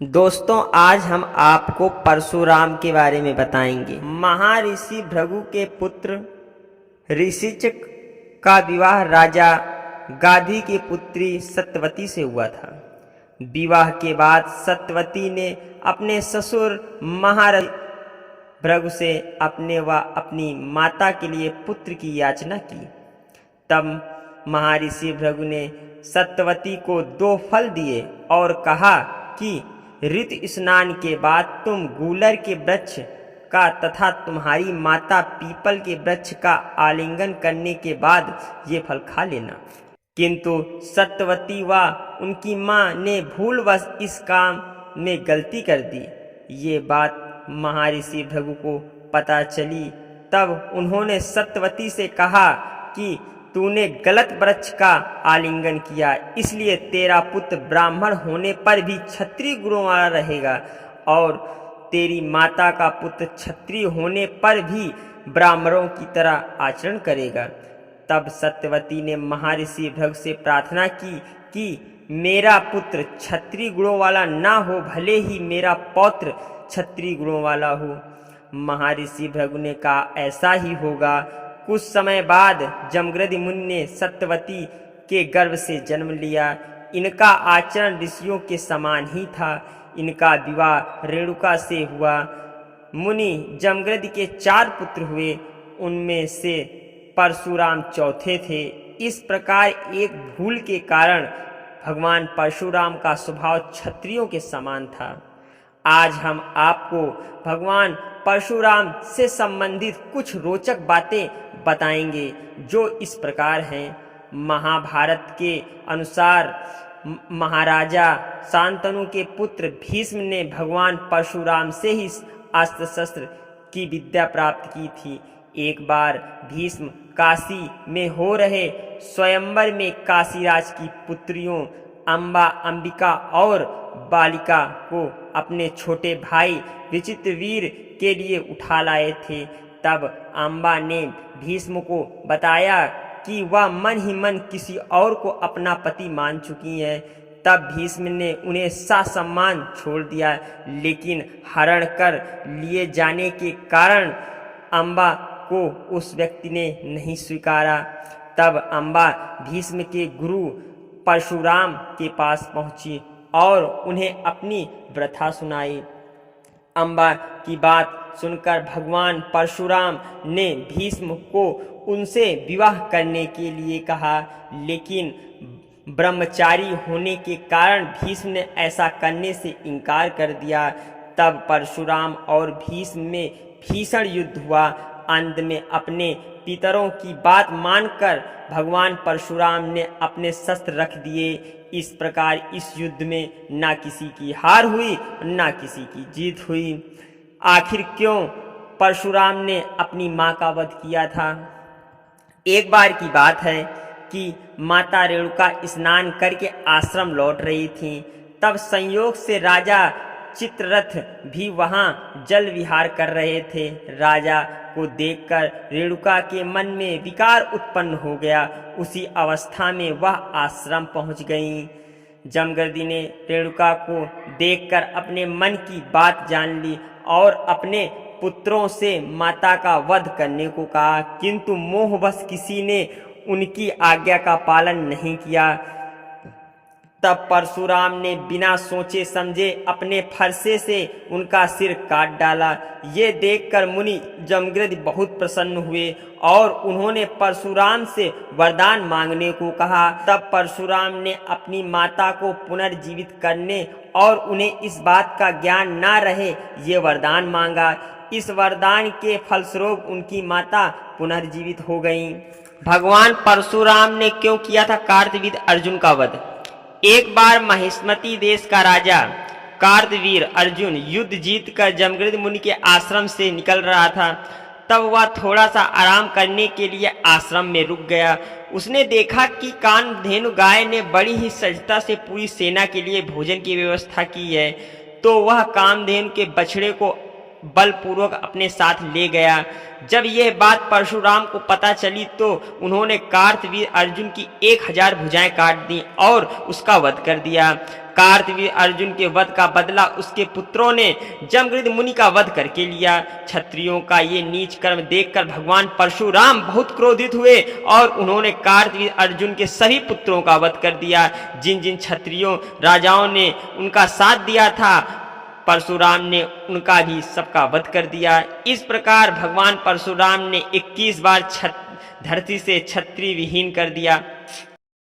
दोस्तों, आज हम आपको परशुराम के बारे में बताएंगे। महर्षि भृगु के पुत्र ऋषिचक का विवाह राजा गाधी की पुत्री सत्यवती से हुआ था। विवाह के बाद सत्यवती ने अपने ससुर महर्षि भृगु से अपने व अपनी माता के लिए पुत्र की याचना की। तब महर्षि भृगु ने सत्यवती को 2 फल दिए और कहा कि ऋतु स्नान के बाद तुम गूलर के वृक्ष का तथा तुम्हारी माता पीपल के वृक्ष का आलिंगन करने के बाद ये फल खा लेना। किंतु सत्यवती व उनकी माँ ने भूलवश इस काम में गलती कर दी। ये बात महर्षि भृगु को पता चली। तब उन्होंने सत्यवती से कहा कि तूने गलत वृक्ष का आलिंगन किया, इसलिए तेरा पुत्र ब्राह्मण होने पर भी क्षत्रिय गुणों वाला रहेगा और तेरी माता का पुत्र क्षत्रिय होने पर भी ब्राह्मणों की तरह आचरण करेगा। तब सत्यवती ने महर्षि भृगु से प्रार्थना की कि मेरा पुत्र क्षत्रिय गुणों वाला ना हो, भले ही मेरा पौत्र क्षत्रिय गुणों वाला हो। महर्षि भृगु ने कहा, ऐसा ही होगा। कुछ समय बाद जमदग्नि मुनि ने सत्यवती के गर्भ से जन्म लिया। इनका आचरण ऋषियों के समान ही था। इनका विवाह रेणुका से हुआ। मुनि जमदग्नि के 4 पुत्र हुए, उनमें से परशुराम चौथे थे। इस प्रकार एक भूल के कारण भगवान परशुराम का स्वभाव क्षत्रियों के समान था। आज हम आपको भगवान परशुराम से संबंधित कुछ रोचक बातें बताएंगे, जो इस प्रकार हैं। महाभारत के अनुसार महाराजा शांतनु के पुत्र भीष्म ने भगवान परशुराम से ही अस्त्र शस्त्र की विद्या प्राप्त की थी। एक बार भीष्म काशी में हो रहे स्वयंवर में काशीराज की पुत्रियों अम्बा, अंबिका और बालिका को अपने छोटे भाई विचित्रवीर के लिए उठा लाए थे। तब अम्बा ने भीष्म को बताया कि वह मन ही मन किसी और को अपना पति मान चुकी है। तब भीष्म ने उन्हें ससम्मान छोड़ दिया, लेकिन हरण कर लिए जाने के कारण अम्बा को उस व्यक्ति ने नहीं स्वीकारा। तब अम्बा भीष्म के गुरु परशुराम के पास पहुंची और उन्हें अपनी व्यथा सुनाई। अम्बा की बात सुनकर भगवान परशुराम ने भीष्म को उनसे विवाह करने के लिए कहा, लेकिन ब्रह्मचारी होने के कारण भीष्म ने ऐसा करने से इनकार कर दिया। तब परशुराम और भीष्म में भीषण युद्ध हुआ। अंत में अपने पितरों की बात मानकर भगवान परशुराम ने अपने शस्त्र रख दिए। इस प्रकार इस युद्ध में ना किसी की हार हुई, ना किसी की जीत हुई। आखिर क्यों परशुराम ने अपनी मां का वध किया था? एक बार की बात है कि माता रेणुका स्नान करके आश्रम लौट रही थीं। तब संयोग से राजा चित्ररथ भी वहां जल विहार कर रहे थे। राजा को देखकर रेणुका के मन में विकार उत्पन्न हो गया। उसी अवस्था में वह आश्रम पहुंच गईं। जमदग्नि ने रेणुका को देखकर अपने मन की बात जान ली और अपने पुत्रों से माता का वध करने को कहा, किंतु मोहवश किसी ने उनकी आज्ञा का पालन नहीं किया। तब परशुराम ने बिना सोचे समझे अपने फरसे से उनका सिर काट डाला। ये देखकर मुनि जमदग्नि बहुत प्रसन्न हुए और उन्होंने परशुराम से वरदान मांगने को कहा। तब परशुराम ने अपनी माता को पुनर्जीवित करने और उन्हें इस बात का ज्ञान ना रहे ये वरदान मांगा। इस वरदान के फलस्वरूप उनकी माता पुनर्जीवित हो गईं। भगवान परशुराम ने क्यों किया था कार्तवीर्य अर्जुन का वध? एक बार महिष्मती देश का राजा कार्तवीर अर्जुन युद्ध जीतकर जमदग्नि मुनि के आश्रम से निकल रहा था। तब वह थोड़ा सा आराम करने के लिए आश्रम में रुक गया। उसने देखा कि कामधेनु गाय ने बड़ी ही सजता से पूरी सेना के लिए भोजन की व्यवस्था की है। तो वह कामधेनु के बछड़े को बलपूर्वक अपने साथ ले गया। जब यह बात परशुराम को पता चली तो उन्होंने कार्तवीर अर्जुन की 1000 भुजाएं काट दी और उसका वध कर दिया। कार्तवीर अर्जुन के वध का बदला उसके पुत्रों ने जमदग्नि मुनि का वध करके लिया। क्षत्रियों का ये नीच कर्म देखकर भगवान परशुराम बहुत क्रोधित हुए और उन्होंने कार्तवीर अर्जुन के सभी पुत्रों का वध कर दिया। जिन जिन क्षत्रियों राजाओं ने उनका साथ दिया था, परशुराम ने उनका भी सबका वध कर दिया। इस प्रकार भगवान परशुराम ने 21 बार धरती से क्षत्रिय विहीन कर दिया।